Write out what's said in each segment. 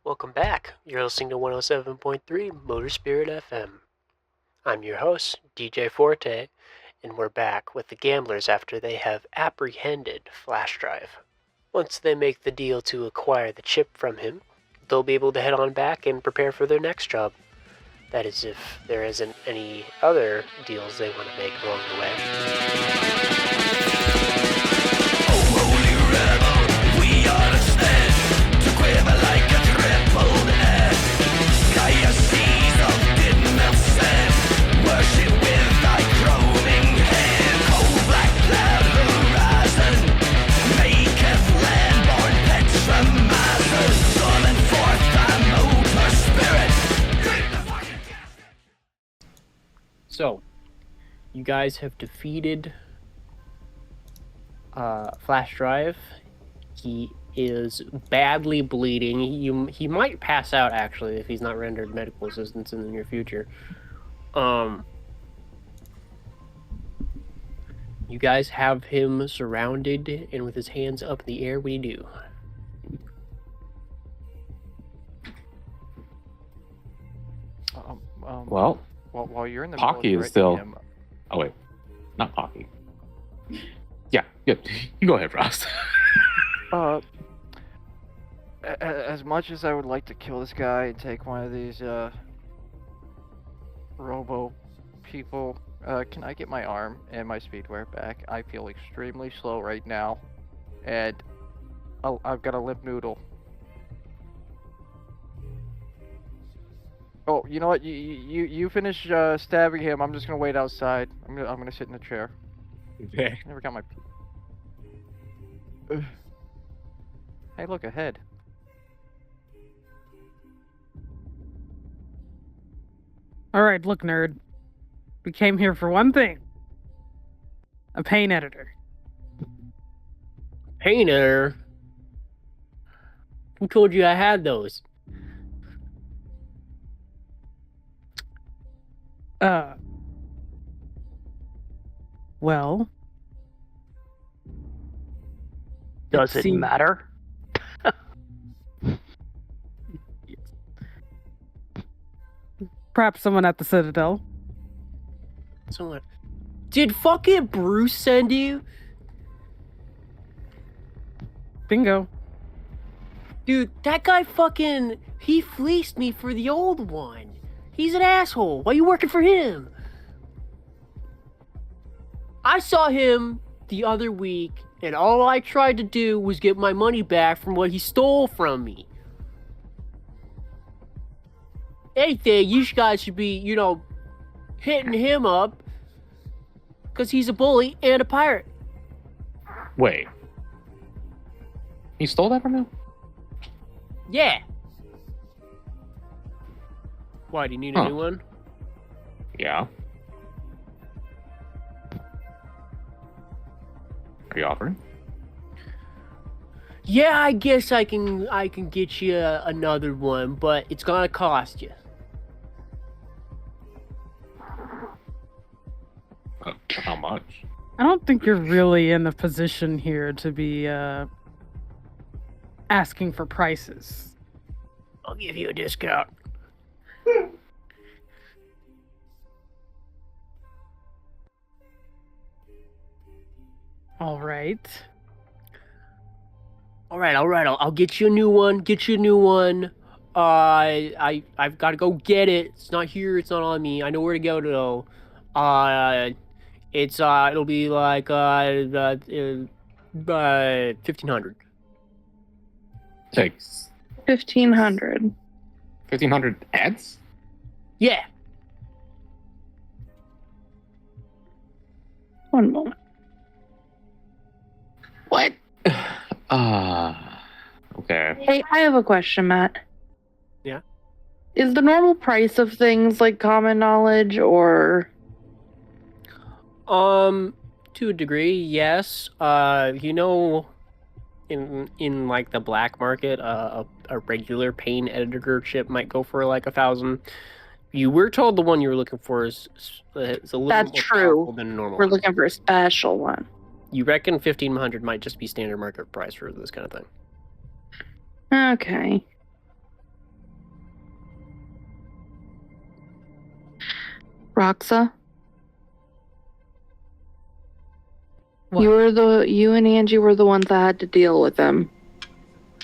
Welcome back. You're listening to 107.3 Motor Spirit FM. I'm your host, DJ Forte, and we're back with the gamblers after they have apprehended Flash Drive. Once they make the deal to acquire the chip from him, they'll be able to head on back and prepare for their next job. That is, if there isn't any other deals they want to make along the way. Oh, holy rebel, we understand to quiver like a tripled egg. Gaia seas of din of sand, worship with thy groaning hand. Cold black cloud horizon, maketh land-born pets from Master, summon forth thy motor spirit. So, you guys have defeated Flash Drive. He is badly bleeding. He might pass out, actually, if he's not rendered medical assistance in the near future. You guys have him surrounded and with his hands up in the air. What do you do? Well, while you're in the Pocky middle of is still. threatening him, Oh wait, not Pocky. Yeah, you go ahead, Frost. as much as I would like to kill this guy and take one of these robo people, can I get my arm and my speedwear back? I feel extremely slow right now, and I've got a limp noodle. Oh, you know what? You finish stabbing him. I'm just gonna wait outside. I'm gonna sit in the chair. Okay. Never got my. Ugh. Hey, look ahead. Alright, look, nerd. We came here for one thing. A paint editor. Painter? Who told you I had those? Well... Does it matter? Perhaps someone at the Citadel. Someone... Did fucking Bruce send you? Bingo. Dude, that guy fucking... He fleeced me for the old one. He's an asshole. Why are you working for him? I saw him the other week, and all I tried to do was get my money back from what he stole from me. Anything, you guys should be, hitting him up, because he's a bully and a pirate. Wait. He stole that from you? Yeah. Why, do you need a new one? Yeah. Are you offering? Yeah, I guess I can get you another one, but it's gonna cost you. How much? I don't think you're really in a position here to be, asking for prices. I'll give you a discount. All right. I'll get you a new one. I've got to go get it. It's not here. It's not on me. I know where to go though. It'll be like 1,500. Takes 1,500. 1,500 ads? Yeah. One moment. What? Okay. Hey, I have a question, Matt. Yeah? Is the normal price of things like common knowledge or... To a degree, yes. In like the black market, a regular paint editor chip might go for like 1,000. You were told the one you were looking for is a little That's more true. powerful than a normal We're one. looking for a special one. You reckon 1,500 might just be standard market price for this kind of thing? Okay. Roxa, What? you and Angie were the ones that had to deal with him.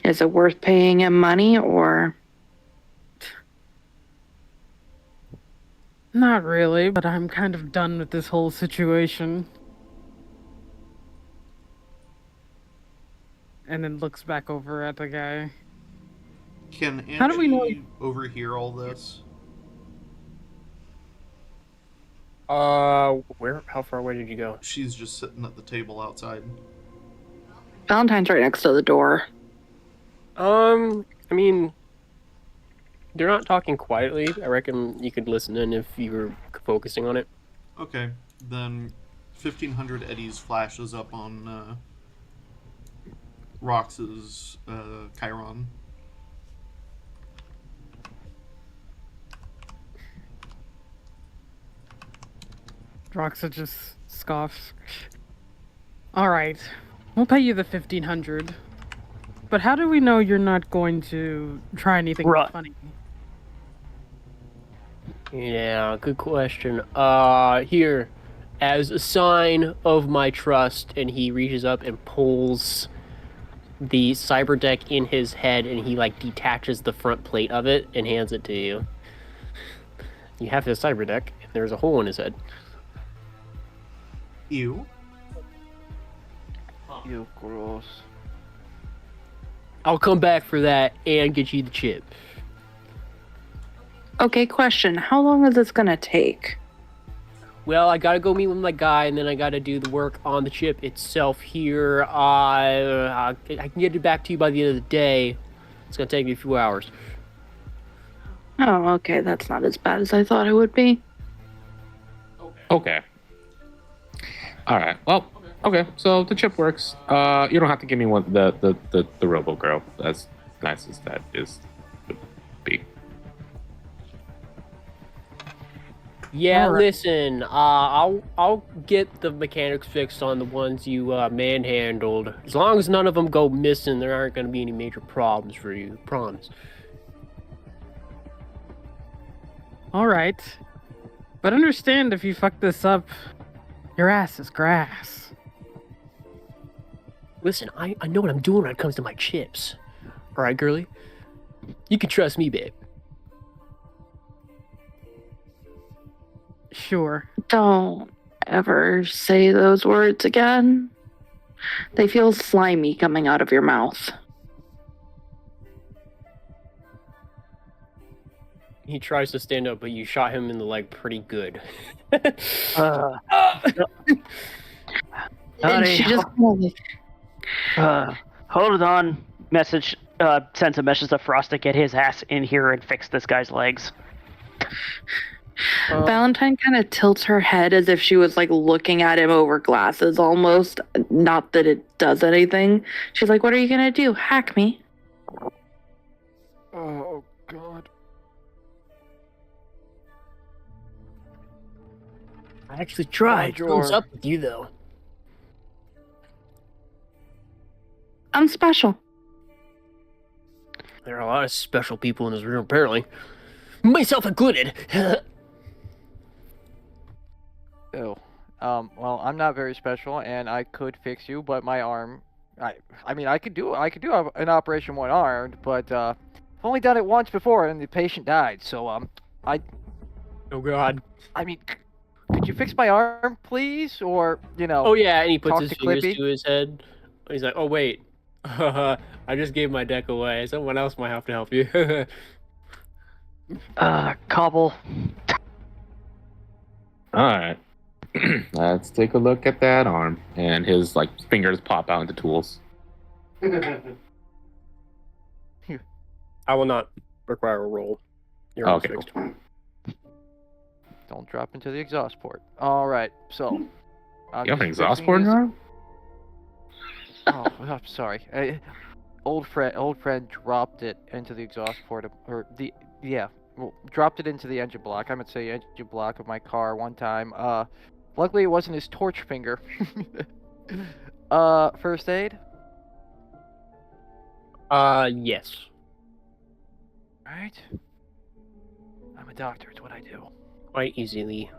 Is it worth paying him money or? Not really, but I'm kind of done with this whole situation. And then looks back over at the guy. Can Angie How do we know- overhear all this? Where? How far away did you go? She's just sitting at the table outside. Valentine's right next to the door. I mean, they're not talking quietly. I reckon you could listen in if you were focusing on it. Okay, then 1500 eddies flashes up on Rox's Chiron. Roxa just scoffs. Alright, we'll pay you the 1500. But how do we know you're not going to try anything Right. funny? Yeah, good question. Here, as a sign of my trust, and he reaches up and pulls the cyber deck in his head, and he like detaches the front plate of it and hands it to you. You have his cyber deck, and there's a hole in his head. Ew. You gross. I'll come back for that and get you the chip. Okay, question. How long is this gonna take? Well, I gotta go meet with my guy, and then I gotta do the work on the chip itself here. I can get it back to you by the end of the day. It's gonna take me a few hours. Oh, okay. That's not as bad as I thought it would be. Okay. All right. Well, okay. So the chip works. You don't have to give me one the Robo Girl. As nice as that is would be. Yeah, Alright. listen. I'll get the mechanics fixed on the ones you manhandled. As long as none of them go missing, there aren't gonna be any major problems for you. Promise. Alright. But understand if you fuck this up, your ass is grass. Listen, I know what I'm doing when it comes to my chips. All right, girly. You can trust me, babe. Sure. Don't ever say those words again. They feel slimy coming out of your mouth. He tries to stand up, but you shot him in the leg pretty good. Uh, And honey, she just kind of like, hold on. Message sends a message to Frost to get his ass in here and fix this guy's legs. Valentine kind of tilts her head as if she was like looking at him over glasses almost. Not that it does anything. She's like, what are you gonna do? Hack me? Oh, God. I actually tried. Bonjour. What's up with you, though? I'm special. There are a lot of special people in this room, apparently. Myself included. Ew. Well, I'm not very special, and I could fix you, but my arm... I mean, I could do an operation one-armed, but, I've only done it once before, and the patient died, so, Oh, God. I mean, could you fix my arm, please? Or, you know... Oh, yeah, and he puts Talk his to fingers Clippy. to his head. He's like, oh, wait. I just gave my deck away. Someone else might have to help you. Cobble. All right. Let's take a look at that arm, and his like fingers pop out into tools. I will not require a roll. Your arm's Okay, fixed. Don't drop into the exhaust port. Alright, so... I'm You have an just exhaust fixing port in his- your arm? Oh, I'm sorry. Old friend dropped it into the exhaust port, dropped it into the engine block. I meant to say engine block of my car one time. Luckily it wasn't his torch finger. First aid? Yes. Right. I'm a doctor. It's what I do. Quite easily.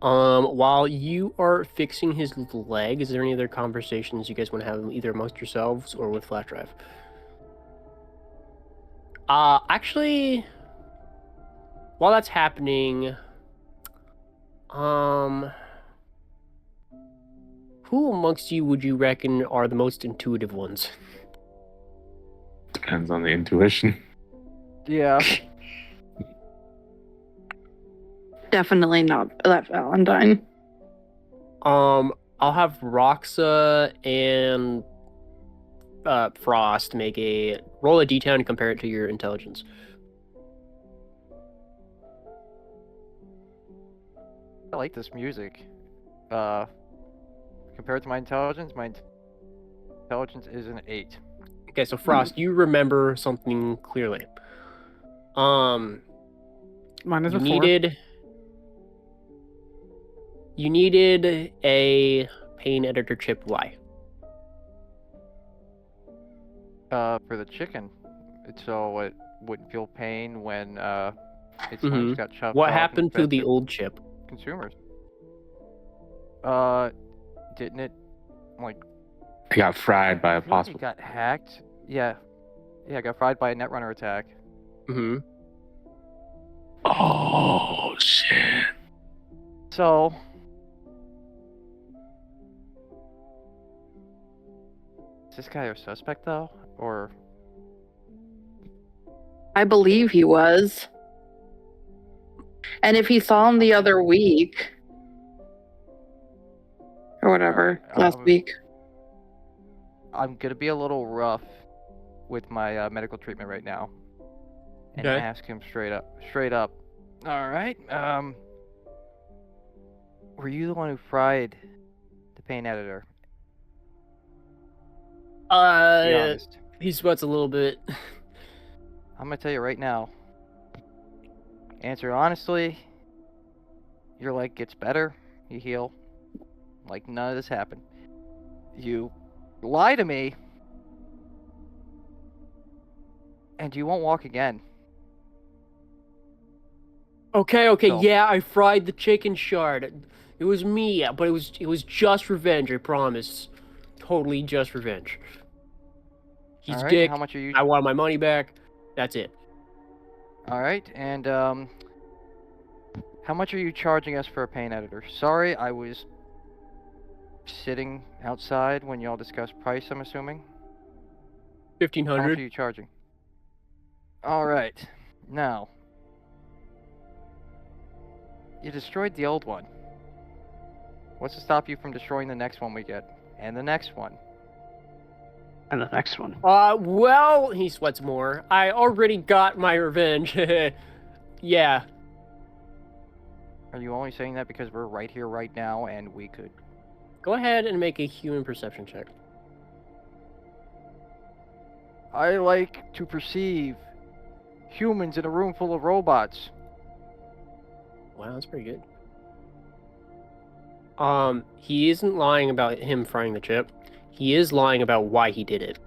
While you are fixing his leg, is there any other conversations you guys want to have either amongst yourselves or with Flash Drive? Actually, while that's happening, who amongst you would you reckon are the most intuitive ones? Depends on the intuition. Yeah. Definitely not that Valentine. I'll have Roxa and Frost make a roll a d10 and compare it to your intelligence. I like this music. Compared to my intelligence is an 8. Okay, so Frost, you remember something clearly. Mine is You a 4. needed a pain editor chip. Why? For the chicken, so it wouldn't feel pain when its wings got chopped What off and happened to fed the old chip? consumers? Didn't it like? I got fried by a I think possible. it got hacked. Yeah, it got fried by a netrunner attack. Mm-hmm. Oh shit! So. Is this guy a suspect though, or? I believe he was. And if he saw him the other week, or whatever, last week. I'm gonna be a little rough with my medical treatment right now, and Okay. ask him straight up. All right. Were you the one who fried the pain editor? Be honest. He sweats a little bit. I'm gonna tell you right now. Answer honestly. Your leg gets better. You heal. Like none of this happened. You lie to me, and you won't walk again. Okay, So- yeah, I fried the chicken shard. It was me, but it was just revenge, I promise. Totally just revenge. He's All a right, dick. how much are you? I want my money back. That's it. All right, and how much are you charging us for a pain editor? Sorry, I was sitting outside when y'all discussed price, I'm assuming. How much are 1,500. you charging? All right, now you destroyed the old one. What's to stop you from destroying the next one we get, and the next one? And the next one. Well, he sweats more. I already got my revenge. Yeah. Are you only saying that because we're right here, right now, and we could? Go ahead and make a human perception check. I like to perceive humans in a room full of robots. Wow, that's pretty good. He isn't lying about him frying the chip. He is lying about why he did it.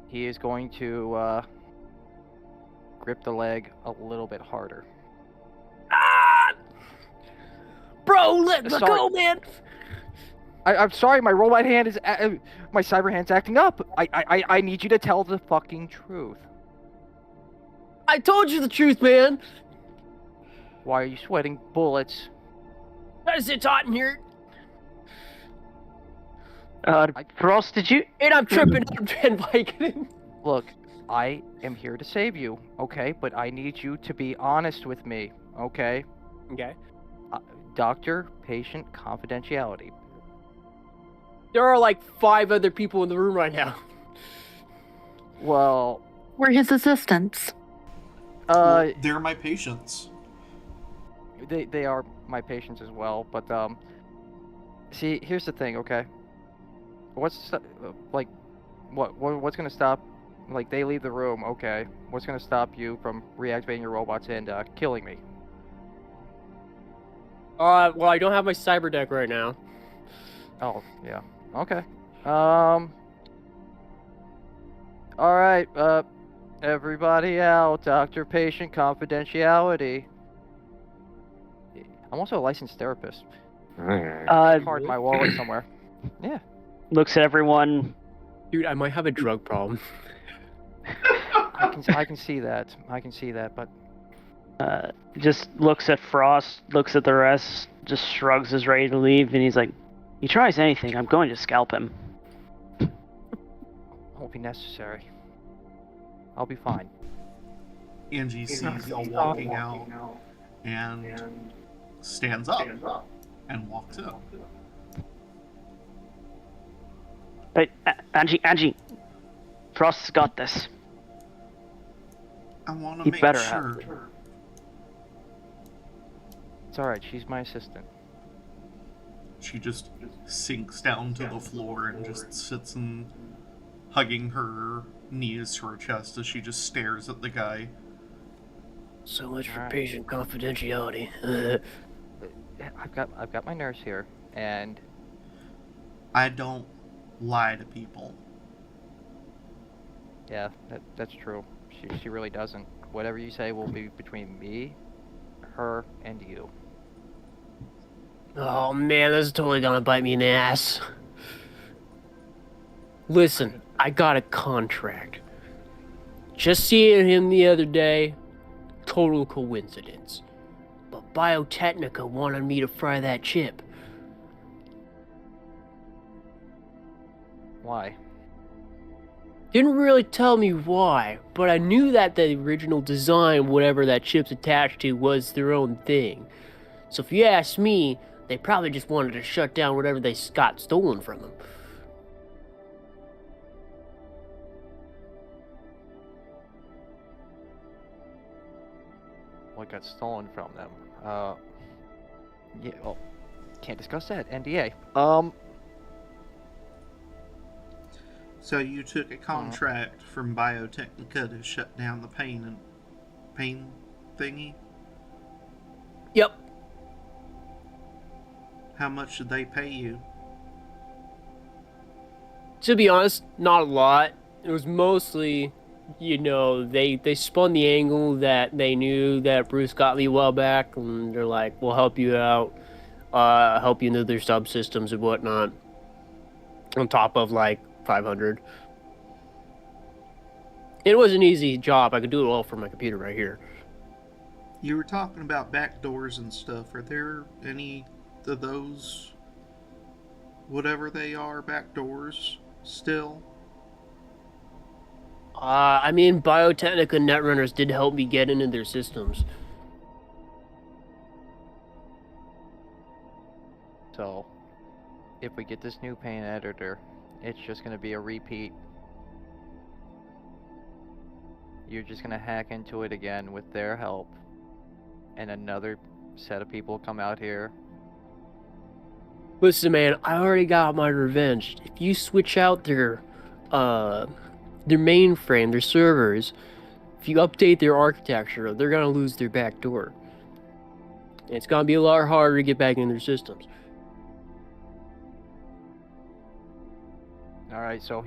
He is going to grip the leg a little bit harder. Bro, let Sorry. go, man! I'm sorry, my robot hand is my cyber hand's acting up. I need you to tell the fucking truth. I told you the truth, man! Why are you sweating bullets? Because it's hot in here, Frost, did you? and I'm tripping and Vicodin. Look, I am here to save you, okay? But I need you to be honest with me, okay? Okay. Doctor-patient confidentiality. There are like 5 other people in the room right now. Well, We're his assistants. They're my patients. they are my patients as well, but see, here's the thing, okay? What's what's gonna stop? Like, they leave the room, okay? What's gonna stop you from reactivating your robots and killing me? Well, I don't have my cyber deck right now. Oh, yeah. Okay. All right. Everybody out. Doctor-patient confidentiality. I'm also a licensed therapist. Alright. Card in my wallet somewhere. Yeah. Looks at everyone. Dude, I might have a drug problem. I can see that. I can see that, but Just looks at Frost, looks at the rest, just shrugs, is ready to leave, and he's like, he tries anything, I'm going to scalp him. won't be necessary. I'll be fine. Angie sees you walking out and stands up and walks in. Hey, Angie, Frost's got this. I want to He make better sure. have. It's alright, she's my assistant. She just sinks down to the floor and just sits and hugging her knees to her chest as she just stares at the guy. So much for Alright. patient confidentiality. I've got my nurse here, and I don't lie to people. yeah, that's true. She really doesn't. Whatever you say will be between me, her, and you. Oh man, this is totally gonna bite me in the ass. Listen, I got a contract. Just seeing him the other day, total coincidence. But Biotechnica wanted me to fry that chip. Why? Didn't really tell me why, but I knew that the original design, whatever that chip's attached to, was their own thing. So if you ask me, they probably just wanted to shut down whatever they got stolen from them. What got stolen from them? Yeah, well, can't discuss that. NDA. So you took a contract from Biotechnica to shut down the pain thingy? Yep. How much did they pay you? To be honest, not a lot. It was mostly, you know, they spun the angle that they knew that Bruce got me a while back, and they're like, we'll help you out, help you into their subsystems and whatnot. On top of like 500. It was an easy job. I could do it all from my computer right here. You were talking about back doors and stuff. Are there any of those, whatever they are, back doors still? I mean, Biotechnica Netrunners did help me get into their systems. So, if we get this new paint editor, it's just gonna be a repeat. You're just gonna hack into it again with their help, and another set of people come out here. Listen, man, I already got my revenge. If you switch out their mainframe, their servers, if you update their architecture, they're gonna lose their back door. And it's gonna be a lot harder to get back in their systems. Alright, so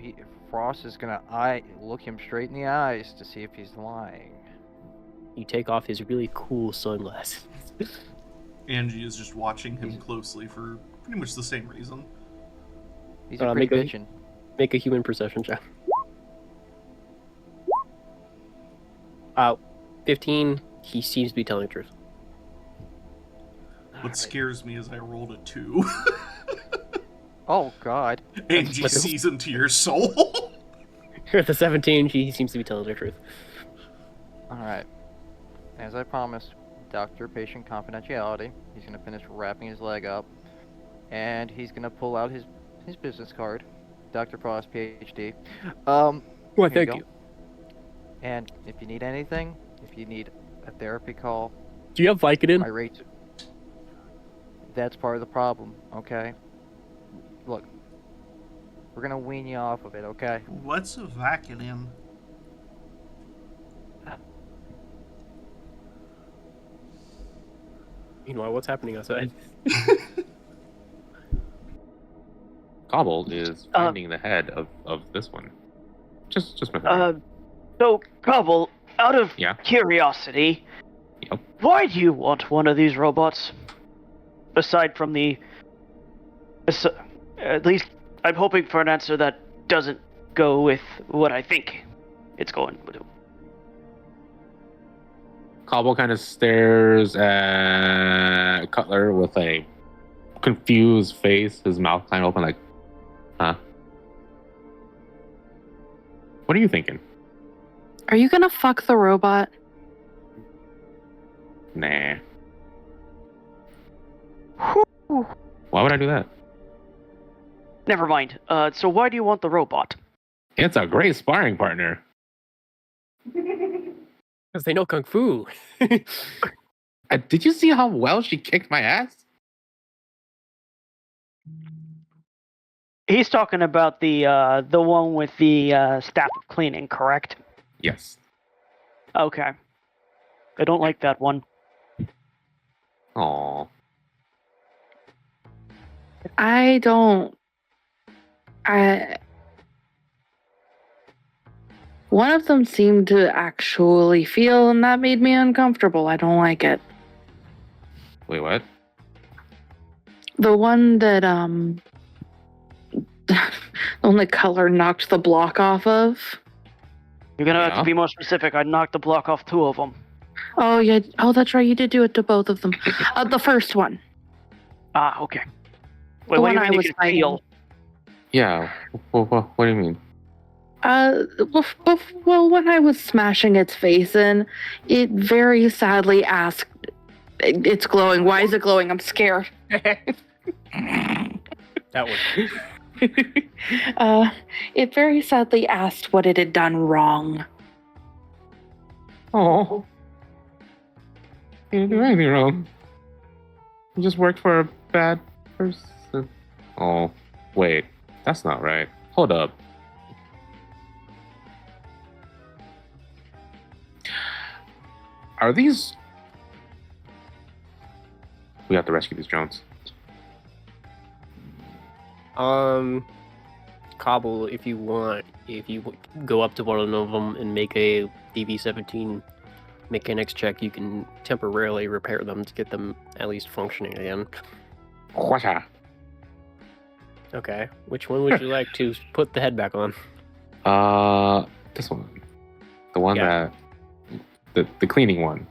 Frost is gonna look him straight in the eyes to see if he's lying. You take off his really cool sunglasses. Angie is just watching him closely for pretty much the same reason. He's a pretty bitchin'. Make a human perception check. 15. He seems to be telling the truth. What scares me is I rolled a 2. Oh god. Angie sees into your soul. With the 17, he seems to be telling the truth. Alright. As I promised, doctor-patient confidentiality. He's gonna finish wrapping his leg up, and he's gonna pull out his business card. Dr. Frost, PhD. Well, Here thank go. you. And if you need anything, if you need a therapy call, Do you have Vicodin? I rate. That's part of the problem, okay? Look, we're gonna wean you off of it, okay? What's a Vicodin? Meanwhile, what's happening outside? Cobble is finding the head of this one. Just my thing. So, Cobble, out of Yeah. curiosity, Yep. why do you want one of these robots? aside from the... At least I'm hoping for an answer that doesn't go with what I think it's going to do. Cobble kind of stares at Cutler with a confused face, his mouth kind of open like, huh? What are you thinking? Are you gonna fuck the robot? Nah. Why would I do that? Never mind. So why do you want the robot? It's a great sparring partner. Because they know kung fu. Did you see how well she kicked my ass? He's talking about the one with the staff of cleaning, correct? Yes. Okay. I don't like that one. Aww. I don't. One of them seemed to actually feel, and that made me uncomfortable. I don't like it. Wait, what? The one that, the one that Color knocked the block off of. You're gonna have Yeah. to be more specific. I knocked the block off 2 of them. Oh, yeah. Oh, that's right. You did do it to both of them. The first one. Ah, okay. Wait, The what do one you I mean you was can fighting. feel? Yeah. What do you mean? Well, when I was smashing its face in, it very sadly asked, it's glowing. Why is it glowing? I'm scared. That one. It very sadly asked what it had done wrong. Oh. You didn't do anything wrong. You just worked for a bad person. Oh, wait. That's not right. Hold up. Are these... We have to rescue these drones. Cobble, if you want, if you go up to one of them and make a DB-17 mechanics check, you can temporarily repair them to get them at least functioning again. Whatcha? Okay, which one would you like to put the head back on? This one. The one Yeah. that... The cleaning one.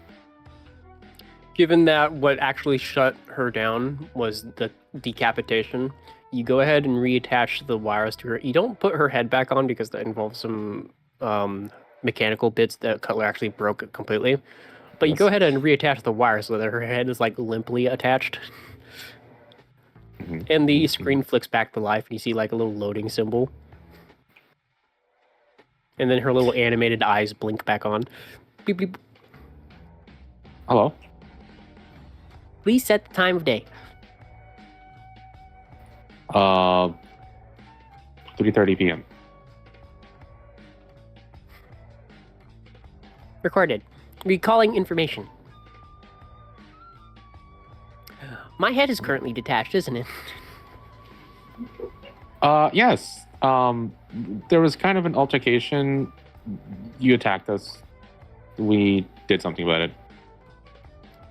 Given that what actually shut her down was the decapitation, you go ahead and reattach the wires to her. You don't put her head back on because that involves some mechanical bits that Cutler actually broke completely. But you go ahead and reattach the wires so that her head is like limply attached. Mhm. And the screen flicks back to life and you see like a little loading symbol. And then her little animated eyes blink back on. Beep, beep. Hello? Please set the time of day. 3:30 p.m. Recorded. Recalling information. My head is currently detached, isn't it? Yes. There was kind of an altercation. You attacked us. We did something about it.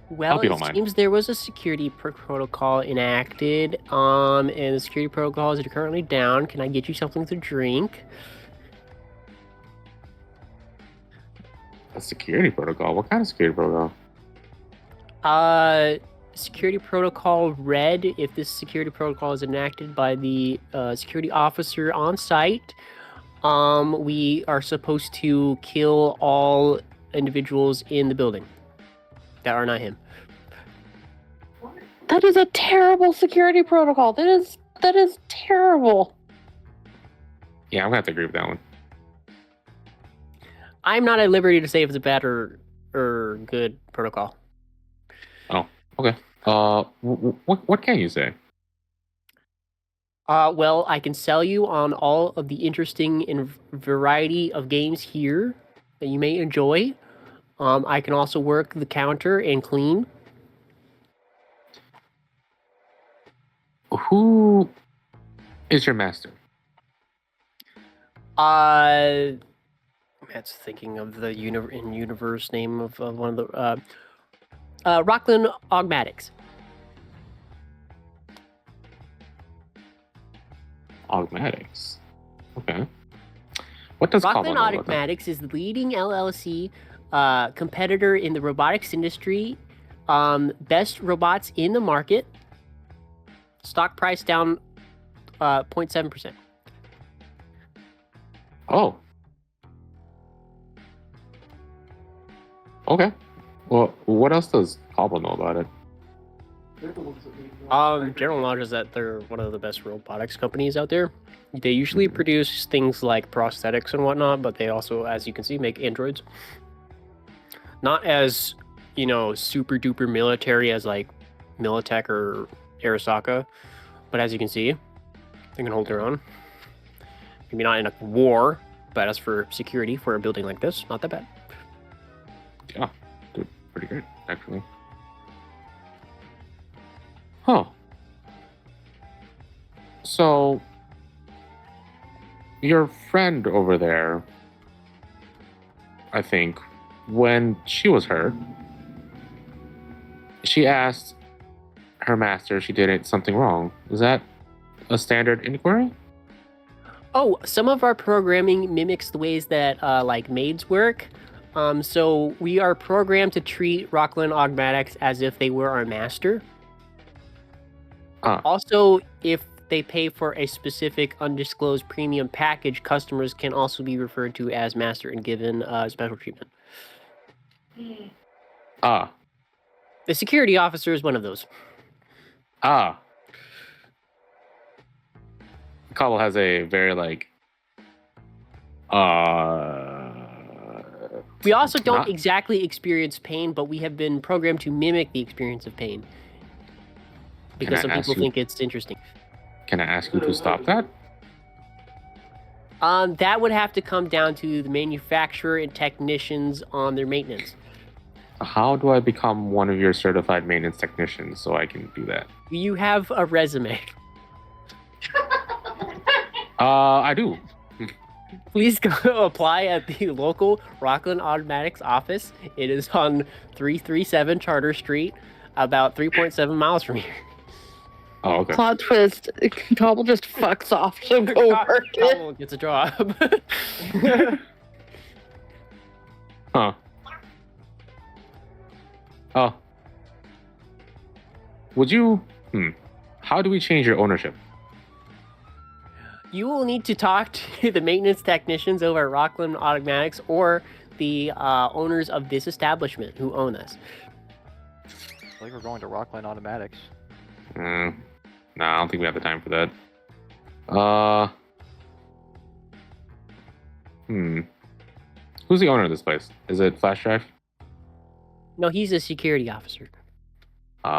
Well, Hope you don't it mind. seems there was a security protocol enacted, and the security protocols are currently down. Can I get you something to drink? A security protocol? What kind of security protocol? Security protocol Red. If this security protocol is enacted by the security officer on site, we are supposed to kill all individuals in the building that are not him. That is a terrible security protocol. That is terrible. Yeah, I'm gonna have to agree with that one. I'm not at liberty to say if it's a bad or good protocol. Okay. What can you say? Well, I can sell you on all of the interesting and variety of games here that you may enjoy. I can also work the counter and clean. Who is your master? That's thinking of the universe name of one of the Rockland Augmatics. Augmatics. Okay. What does Rockland Cobble know about them? Augmatics is the leading LLC competitor in the robotics industry. Best robots in the market. Stock price down 0.7%. Oh. Okay. Well, what else does Cobble know about it? General knowledge is that they're one of the best robotics companies out there. They usually produce things like prosthetics and whatnot, but they also, as you can see, make androids. Not as, super duper military as like Militech or Arasaka, but as you can see, they can hold their own. Maybe not in a war, but as for security for a building like this, not that bad. Yeah, they're pretty great, actually. Huh. So, your friend over there, I think, when she was hurt, she asked her master if she did something wrong. Is that a standard inquiry? Oh, some of our programming mimics the ways that like maids work. So we are programmed to treat Rockland Augmatics as if they were our master. Also, if they pay for a specific undisclosed premium package, customers can also be referred to as master and given special treatment. The security officer is one of those. Cobble has a very we also don't exactly experience pain, but we have been programmed to mimic the experience of pain. Because some people think it's interesting. Can I ask you to stop that? That would have to come down to the manufacturer and technicians on their maintenance. How do I become one of your certified maintenance technicians so I can do that? You have a resume. I do. Please go apply at the local Rockland Automatics office. It is on 337 Charter Street, about 3.7 miles from here. Oh, okay. Plot twist. Cobble just fucks off to go work it. Cobble gets a job. Huh. Oh. Would you... How do we change your ownership? You will need to talk to the maintenance technicians over at Rockland Automatics or the owners of this establishment who own us. It's like we're going to Rockland Automatics. Nah, I don't think we have the time for that. Who's the owner of this place? Is it Flash Drive? No, he's a security officer. Do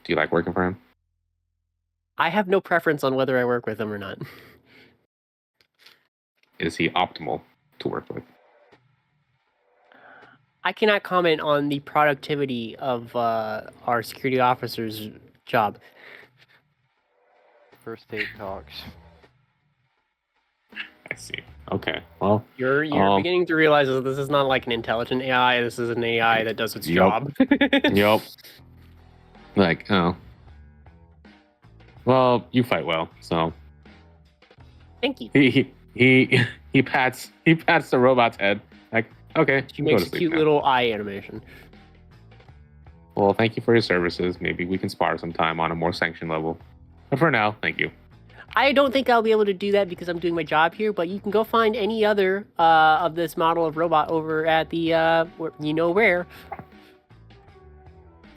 you like working for him? I have no preference on whether I work with him or not. Is he optimal to work with? I cannot comment on the productivity of our security officer's job. First date talks. I see. Okay. Well, You're beginning to realize that this is not like an intelligent AI. This is an AI that does its job. Yup. Like, oh. Well, you fight well, so. Thank you. He pats the robot's head. Like, okay. She makes a cute little eye animation. Well, thank you for your services. Maybe we can spar sometime on a more sanctioned level. But for now, thank you. I don't think I'll be able to do that because I'm doing my job here, but you can go find any other of this model of robot over at the, where.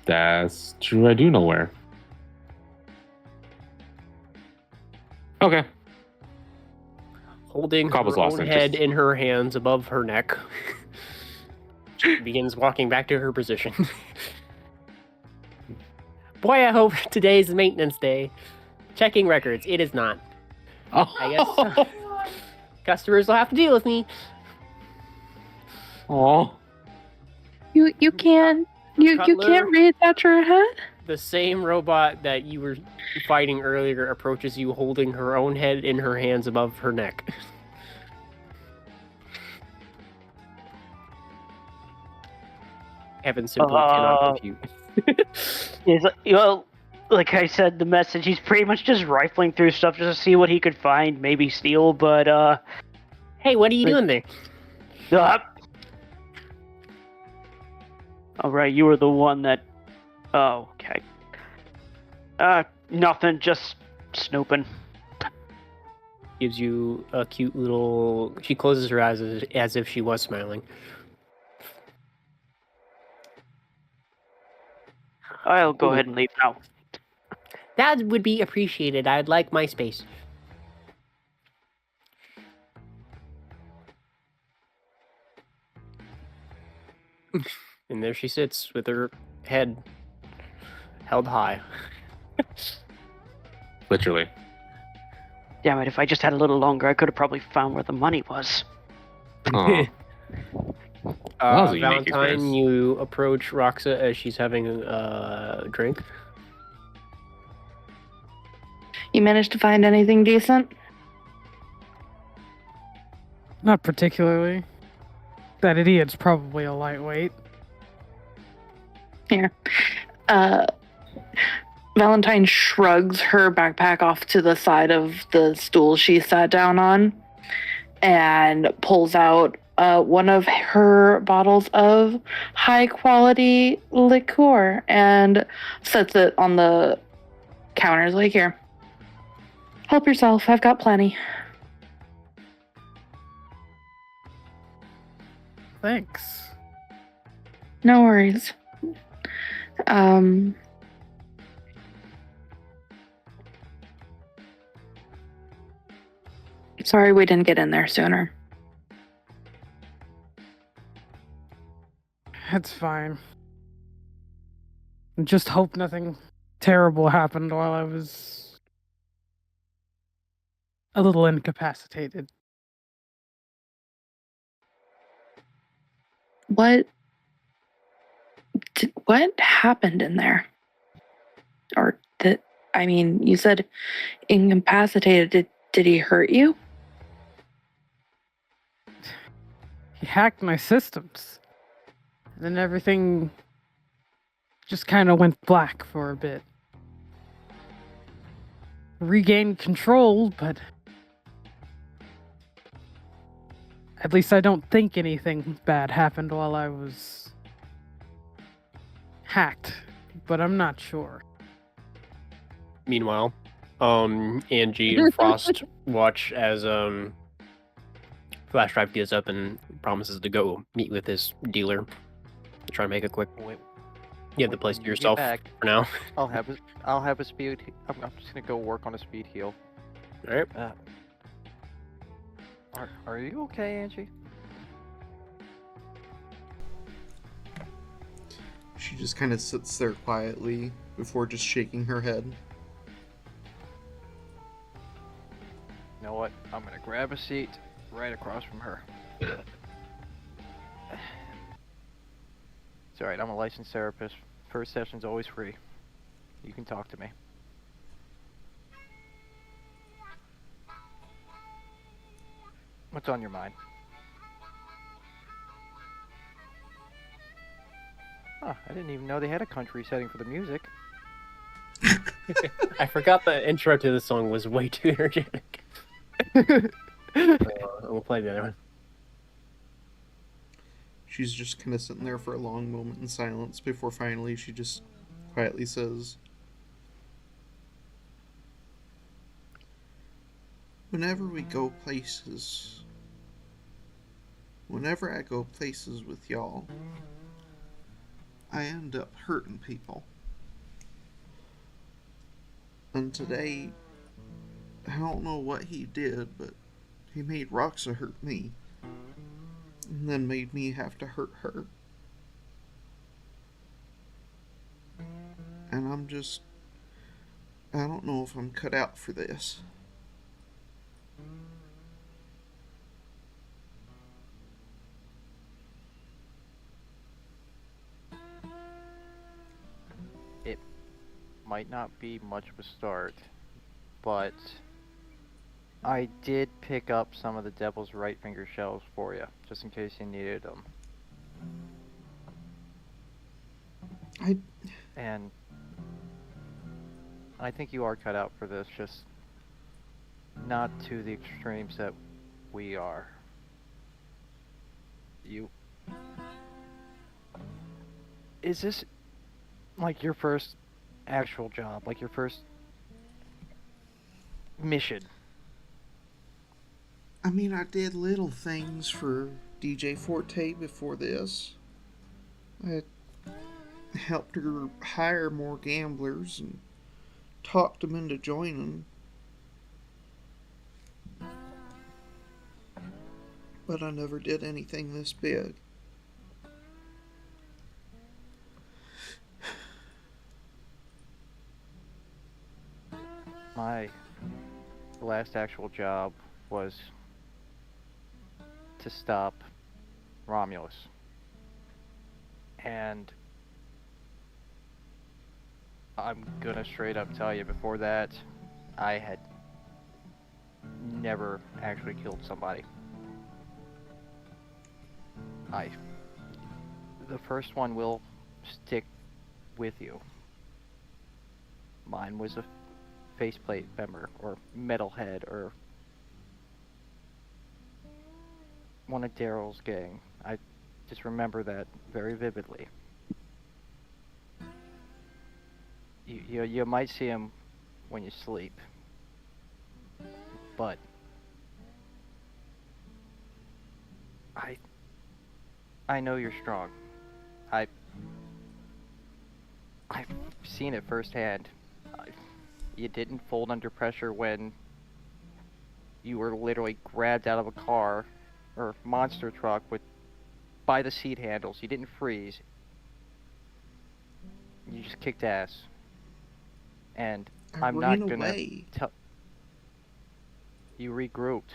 That's true, I do know where. Okay. Holding Cobble's her lost own interest. head in her hands above her neck. She begins walking back to her position. Boy, I hope today's maintenance day. Checking records. It is not. Oh. I guess customers will have to deal with me. Oh. You can't reattach her head? The same robot that you were fighting earlier approaches you holding her own head in her hands above her neck. Heaven simply cannot compute. Well, like I said, the message, he's pretty much just rifling through stuff just to see what he could find, maybe steal, but, Hey, what are you doing there? uh, Alright, you were the one that... Oh, okay. Nothing, just snooping. Gives you a cute little... She closes her eyes as if she was smiling. I'll go ahead and leave now. That would be appreciated. I'd like my space. And there she sits with her head held high. Literally. Damn it, if I just had a little longer, I could have probably found where the money was. Aw. was a unique Valentine, experience. you approach Roxa as she's having a drink. You managed to find anything decent? Not particularly. That idiot's probably a lightweight. Here. Valentine shrugs her backpack off to the side of the stool she sat down on and pulls out one of her bottles of high quality liqueur and sets it on the counters like, here. Help yourself, I've got plenty. Thanks. No worries. Sorry we didn't get in there sooner. That's fine. Just hope nothing terrible happened while I was a little incapacitated. What happened in there? Or you said incapacitated. Did he hurt you? He hacked my systems. And then everything just kind of went black for a bit. Regained control, but at least I don't think anything bad happened while I was hacked, but I'm not sure. Meanwhile, Angie and Frost watch as Flash Drive gets up and promises to go meet with his dealer to try and make a quick. Wait, You have the place to when you get yourself back, for now. I'll have a speed. I'm just gonna go work on a speed heal. All right. Are you okay, Angie? She just kind of sits there quietly before just shaking her head. You know what? I'm gonna grab a seat right across from her. It's alright, I'm a licensed therapist. First session's always free. You can talk to me. What's on your mind? Huh, I didn't even know they had a country setting for the music. I forgot the intro to the song was way too energetic. We'll play the other one. She's just kind of sitting there for a long moment in silence before finally she just quietly says, whenever I go places with y'all, I end up hurting people. And today, I don't know what he did, but he made Roxa hurt me. And then made me have to hurt her. And I don't know if I'm cut out for this. It might not be much of a start, but I did pick up some of the Devil's Right Finger shells for you, just in case you needed them. And I think you are cut out for this, just not to the extremes that we are. Is this like your first actual job, like your first mission? I mean, I did little things for DJ Forte before this. I helped her hire more gamblers and talked them into joining. But I never did anything this big. My last actual job was to stop Romulus. And I'm gonna straight up tell you, before that, I had never actually killed somebody. The first one will stick with you. Mine was a faceplate member, or metalhead, or one of Daryl's gang. I just remember that very vividly. You might see him when you sleep, but I know you're strong. I've seen it firsthand. You didn't fold under pressure when you were literally grabbed out of a car or monster truck by the seat handles. You didn't freeze. You just kicked ass. And I'm not gonna tell. You regrouped.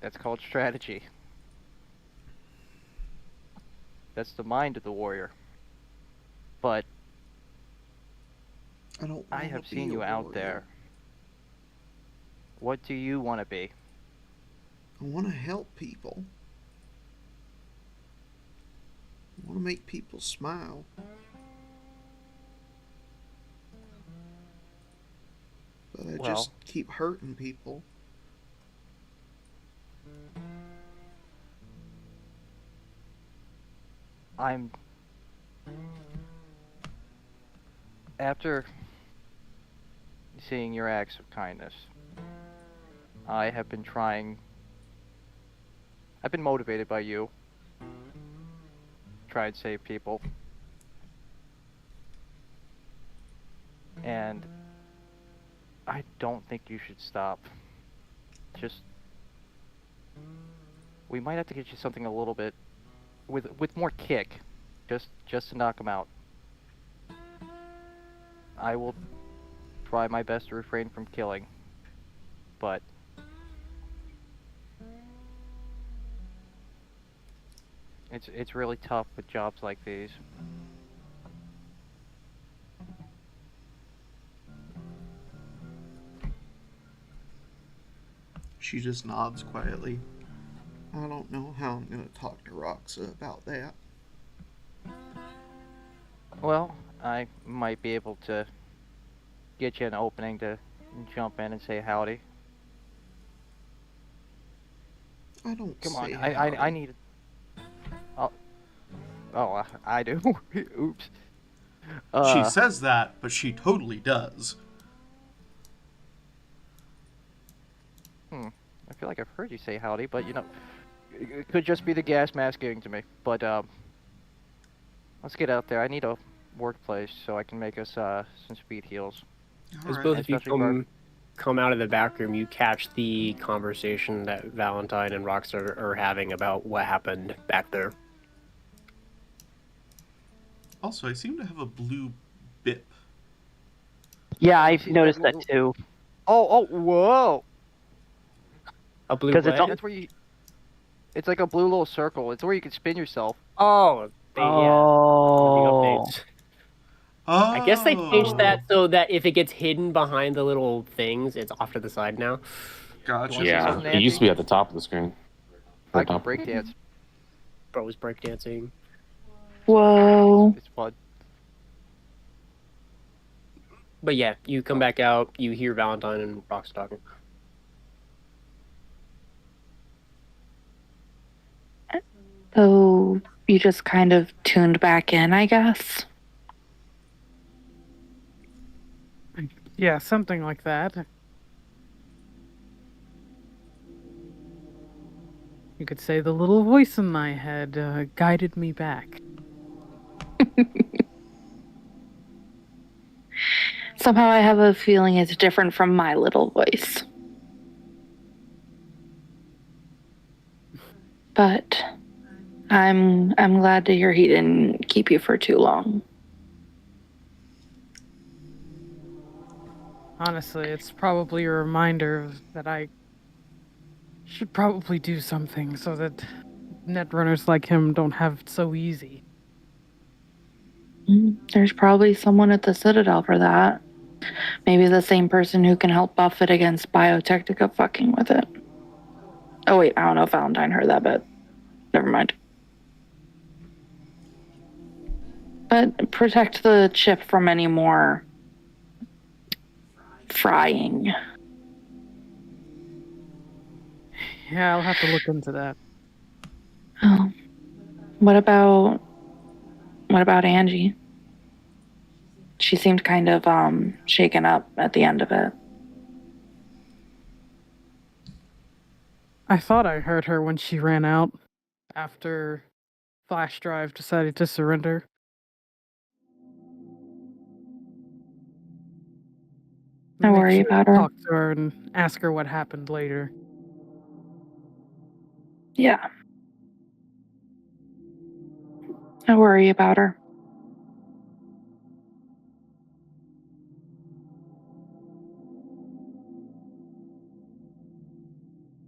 That's called strategy. That's the mind of the warrior. But I have seen you out there. What do you want to be? I want to help people. I want to make people smile. But I just keep hurting people. After seeing your acts of kindness, I have been I've been motivated by you. Try and save people. And I don't think you should stop. We might have to get you something a little bit with more kick, just to knock them out. I will try my best to refrain from killing, but it's really tough with jobs like these. She just nods quietly. I don't know how I'm going to talk to Roxa about that. Well, I might be able to get you an opening to jump in and say howdy. I don't Come say on, howdy. I need... Oh, I do? Oops. She says that, but she totally does. I feel like I've heard you say howdy, but you know, it could just be the gas mask getting to me. But let's get out there. I need a workplace so I can make us some speed heals. As Alright. both of you Especially come out of the back room, you catch the conversation that Valentine and Rockstar are having about what happened back there. Also, I seem to have a blue bip. Yeah, I've noticed that too. Oh, whoa! A blue Because it's what? That's where you... It's like a blue little circle. It's where you can spin yourself. Oh, yeah. Oh. Updates. Oh. I guess they changed that so that if it gets hidden behind the little things, it's off to the side now. Gotcha. Yeah. Yeah, something, it used to Nancy? be at the top of the screen. I can breakdance. Bro's breakdancing. Whoa. It's fun. But yeah, you come back out, you hear Valentine and Rox talking. So you just kind of tuned back in, I guess. Yeah, something like that. You could say the little voice in my head guided me back. Somehow I have a feeling it's different from my little voice. But I'm glad to hear he didn't keep you for too long. Honestly, it's probably a reminder that I should probably do something so that netrunners like him don't have it so easy. There's probably someone at the Citadel for that. Maybe the same person who can help buff it against Biotechnica fucking with it. Oh wait, I don't know if Valentine heard that, but never mind. But protect the chip from any more frying. Yeah, I'll have to look into that. Oh. What about Angie? She seemed kind of shaken up at the end of it. I thought I heard her when she ran out after Flash Drive decided to surrender. Don't worry about her. Talk to her and ask her what happened later. Yeah. Don't worry about her.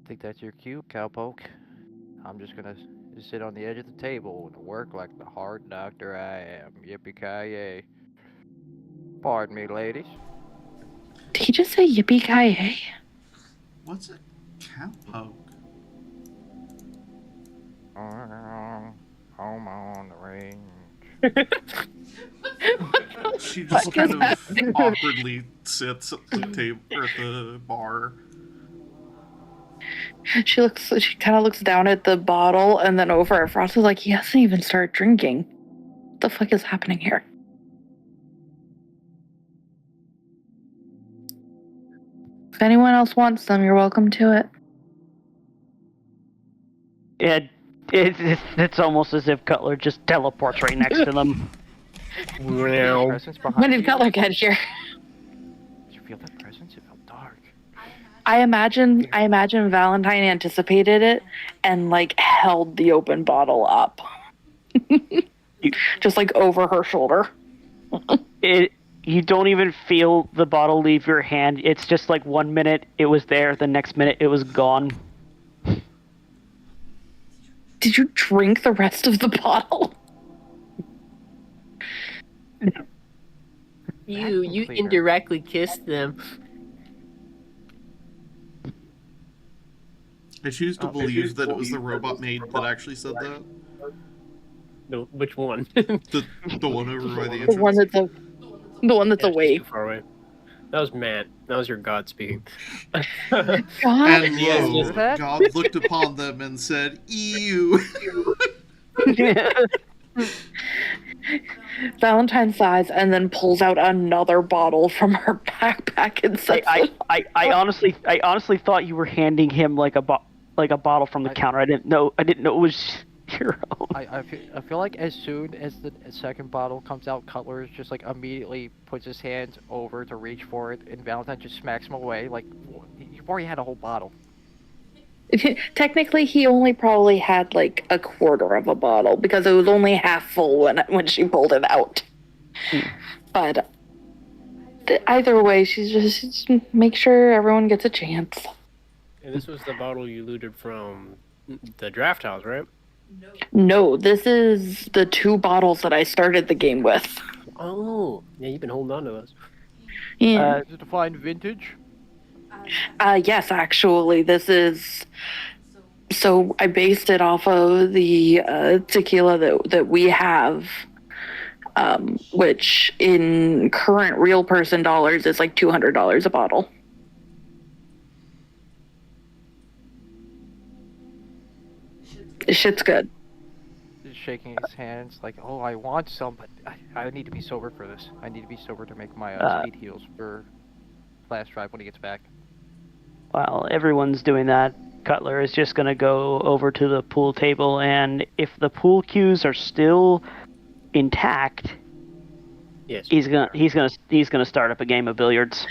Think that's your cue, cowpoke? I'm just gonna sit on the edge of the table and work like the hard doctor I am. Yippee-ki-yay. Pardon me, ladies. Did he just say yippee-ki-yay? What's a cowpoke? Home on the range. She just kind of awkwardly sits at the table or at the bar. She kind of looks down at the bottle and then over at Frost is like, he hasn't even started drinking. What the fuck is happening here? If anyone else wants them, you're welcome to it. It's almost as if Cutler just teleports right next to them. Wow. Presence behind When did you. Cutler get here? Did you feel that presence? It felt dark. I imagine Valentine anticipated it and like held the open bottle up. Just like over her shoulder. You don't even feel the bottle leave your hand. It's just like 1 minute it was there, the next minute it was gone. Did you drink the rest of the bottle? You indirectly kissed them. I choose to believe that it was the robot maid that actually said that. No, which one? The one over by the entrance. The one that's Yeah, away. she's too far away. That was Matt. That was your God speaking. God. And Yes, lo, just that? God looked upon them and said, "Ew." Valentine sighs and then pulls out another bottle from her backpack and says, I honestly thought you were handing him like a bottle from the counter. I didn't know it was your own. I feel like as soon as the second bottle comes out, Cutler just like immediately puts his hands over to reach for it, and Valentine just smacks him away. Like, you've already had a whole bottle. Technically, he only probably had like a quarter of a bottle because it was only half full when she pulled it out. But either way, she's just make sure everyone gets a chance. And this was the bottle you looted from the draft house, right? No, this is the 2 bottles that I started the game with. Oh, yeah, you've been holding on to those. Yeah. Is it a fine vintage? Yes, actually, this is. So I based it off of the tequila that we have which in current real person dollars is like $200 a bottle. Shit's good. Just shaking his hands like, oh, I want some, but I need to be sober for this. I need to be sober to make my speed heals for flash drive when he gets back. While everyone's doing that, Cutler is just gonna go over to the pool table, and if the pool cues are still intact, Yes. he's gonna start up a game of billiards.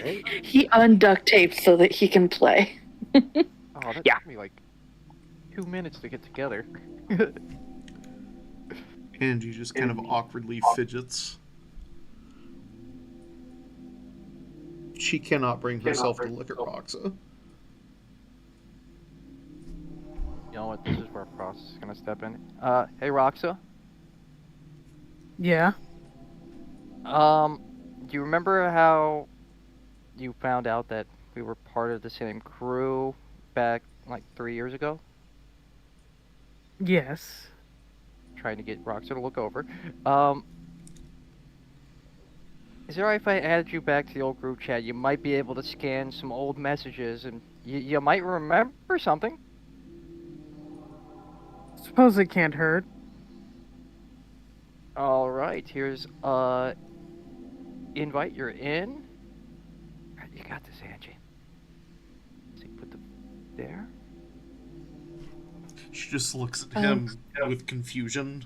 Right. He unduct tapes so that he can play. Oh, that Yeah. took me like 2 minutes to get together. Angie just kind of awkwardly fidgets. She cannot bring herself to look at Roxa. You know what? This is where Frost is gonna step in. Hey Roxa. Yeah. Do you remember how you found out that we were part of the same crew back like 3 years ago? Yes. Trying to get Roxa to look over. Is it alright if I added you back to the old group chat? You might be able to scan some old messages and you might remember something. Suppose it can't hurt. Alright, here's invite, you're in. Alright, you got this, Angie. So you put the there. She just looks at him with confusion.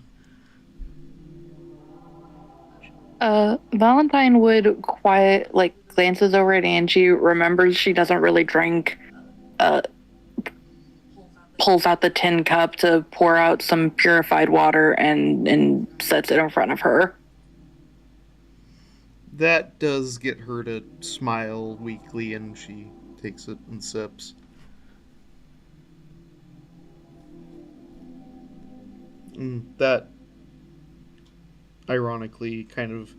Valentine would glances over at Angie, remembers she doesn't really drink, pulls out the tin cup to pour out some purified water and sets it in front of her. That does get her to smile weakly, and she takes it and sips. That, ironically, kind of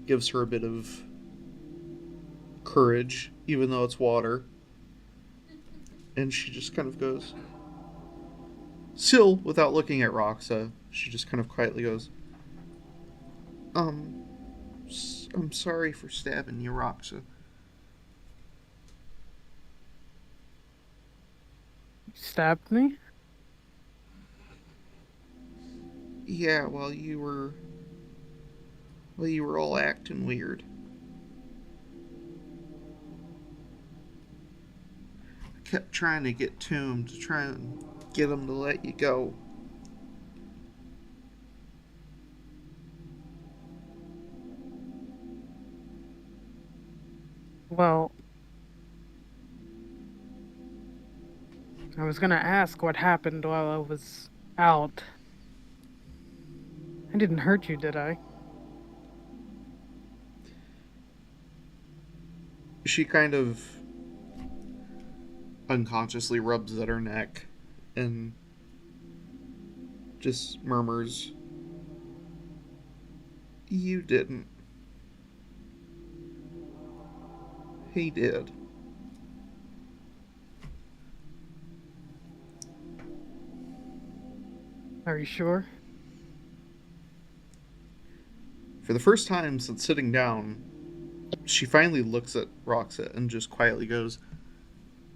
gives her a bit of courage, even though it's water. And she just kind of goes... Still, without looking at Roxa, she just kind of quietly goes, I'm sorry for stabbing you, Roxa. Stabbed me? Yeah, while you were all acting weird. I kept trying to get to him to try and get him to let you go. Well, I was gonna ask what happened while I was out. I didn't hurt you, did I? She kind of unconsciously rubs at her neck and just murmurs, "You didn't. He did." Are you sure? For the first time since sitting down, she finally looks at Roxa and just quietly goes,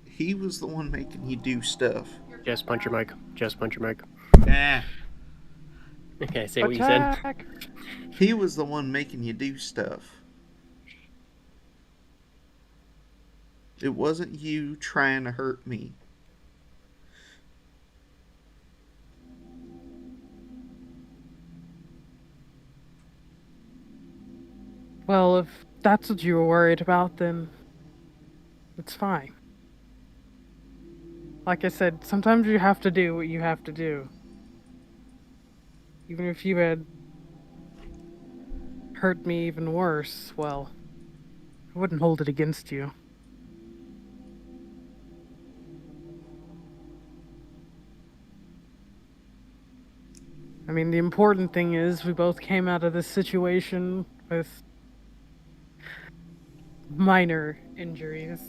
"He was the one making you do stuff." Just punch your mic. Just punch your mic. Nah. Okay, say what you said. Attack! He was the one making you do stuff. It wasn't you trying to hurt me. Well, if that's what you were worried about, then it's fine. Like I said, sometimes you have to do what you have to do. Even if you had hurt me even worse, well, I wouldn't hold it against you. I mean, the important thing is we both came out of this situation with minor injuries.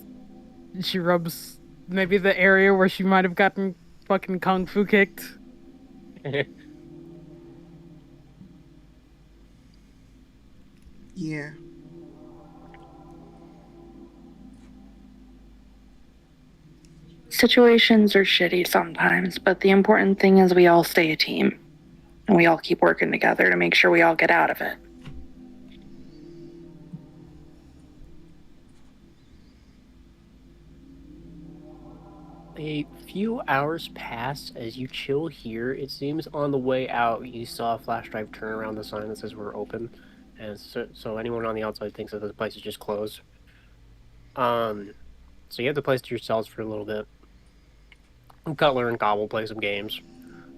She rubs maybe the area where she might have gotten fucking kung fu kicked. Yeah. Situations are shitty sometimes, but the important thing is we all stay a team. And we all keep working together to make sure we all get out of it. A few hours pass as you chill here. It seems on the way out you saw a flash drive turn around the sign that says we're open, and so anyone on the outside thinks that the place is just closed. So you have the place to yourselves for a little bit. Cutler and Gobble play some games.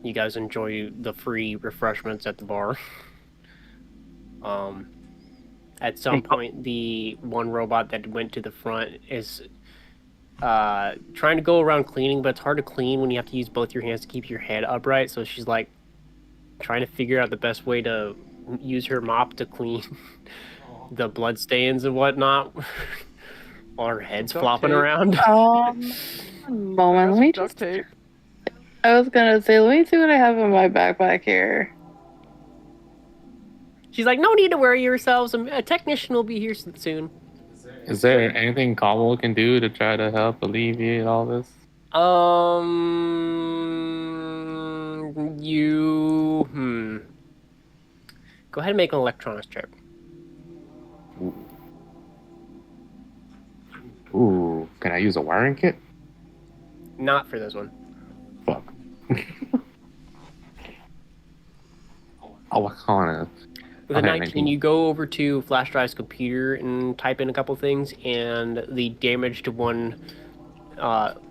You guys enjoy the free refreshments at the bar. At some point, the one robot that went to the front is trying to go around cleaning, but it's hard to clean when you have to use both your hands to keep your head upright. So she's like trying to figure out the best way to use her mop to clean the blood stains and whatnot while her head's flopping around. One moment. Let me Duct just. tape. I was gonna say, let me see what I have in my backpack here. She's like, no need to worry yourselves. A technician will be here soon. Is there anything Cobble can do to try to help alleviate all this? Go ahead and make an electronics check. Ooh, can I use a wiring kit? Not for this one. Fuck. Oh, I can't. With a 19, you go over to Flash Drive's computer and type in a couple things, and the damage to one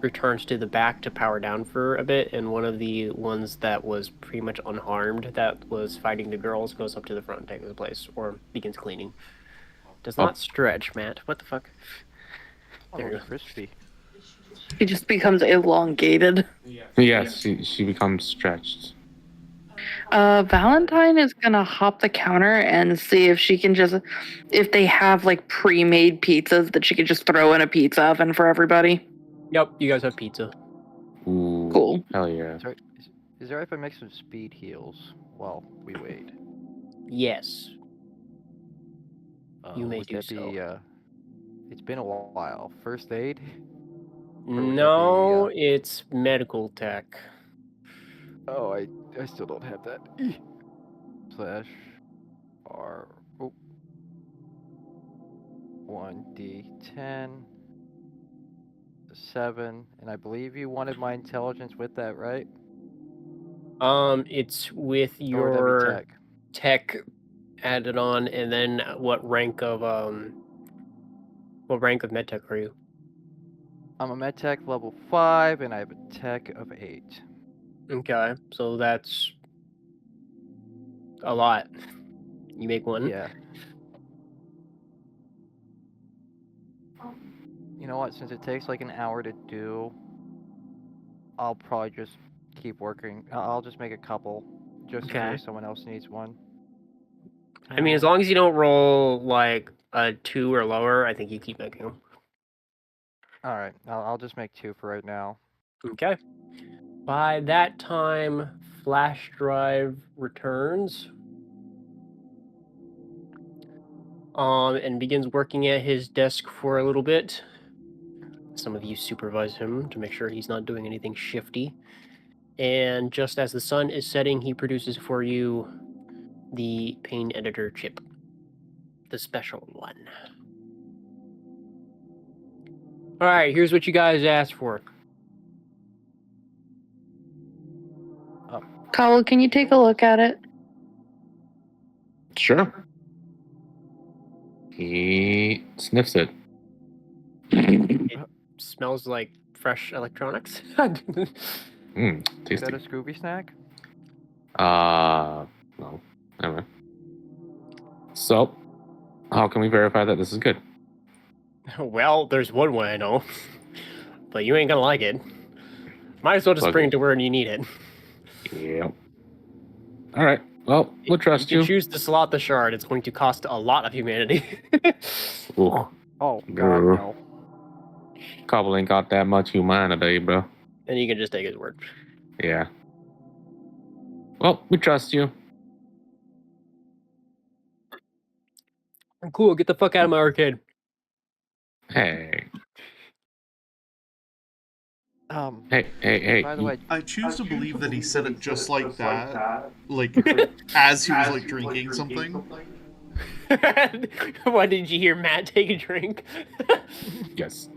returns to the back to power down for a bit, and one of the ones that was pretty much unharmed, that was fighting the girls, goes up to the front and takes the place, or begins cleaning. Does not stretch, Matt. What the fuck? There you go. Crispy. She just becomes elongated. Yes, she becomes stretched. Valentine is gonna hop the counter and see if she can if they have like pre-made pizzas that she could just throw in a pizza oven for everybody. Yep, you guys have pizza. Ooh, Cool. Hell yeah. Sorry, is there if I make some speed heals while we wait? Yes. You may would do that so. be, it's been a while. First aid? No, it's medical tech. Oh, I still don't have that. Slash R. Oh. 1d10. 7. And I believe you wanted my intelligence with that, right? It's with Or would that be your tech added on, and then what rank of medtech are you? I'm a medtech level 5, and I have a tech of 8. Okay, so that's a lot. You make one. Yeah. You know what? Since it takes like an hour to do, I'll probably just keep working. I'll just make a couple, just in case someone else needs one. I mean, as long as you don't roll like a 2 or lower, I think you keep making them. All right, I'll just make 2 for right now. Okay. By that time, Flash Drive returns. And begins working at his desk for a little bit. Some of you supervise him to make sure he's not doing anything shifty. And just as the sun is setting, he produces for you the Pain Editor chip. The special one. Alright, here's what you guys asked for. Kyle, can you take a look at it? Sure. He sniffs it. It smells like fresh electronics. Tasty. Is that a Scooby snack? No. Anyway. So, how can we verify that this is good? Well, there's one way I know. But you ain't gonna like it. Might as well just bring it to where you need it. Yep. Alright, well, we'll trust you. You can choose to slot the shard. It's going to cost a lot of humanity. Ooh. Oh, God, Grr. no. Cobble ain't got that much humanity, bro. And you can just take his word. Yeah. Well, we trust you. I'm cool. Get the fuck out of my arcade. Hey. Hey. By the way, I choose to believe that he said it just like that, like as he was like drinking something. Why did you hear Matt take a drink? Yes.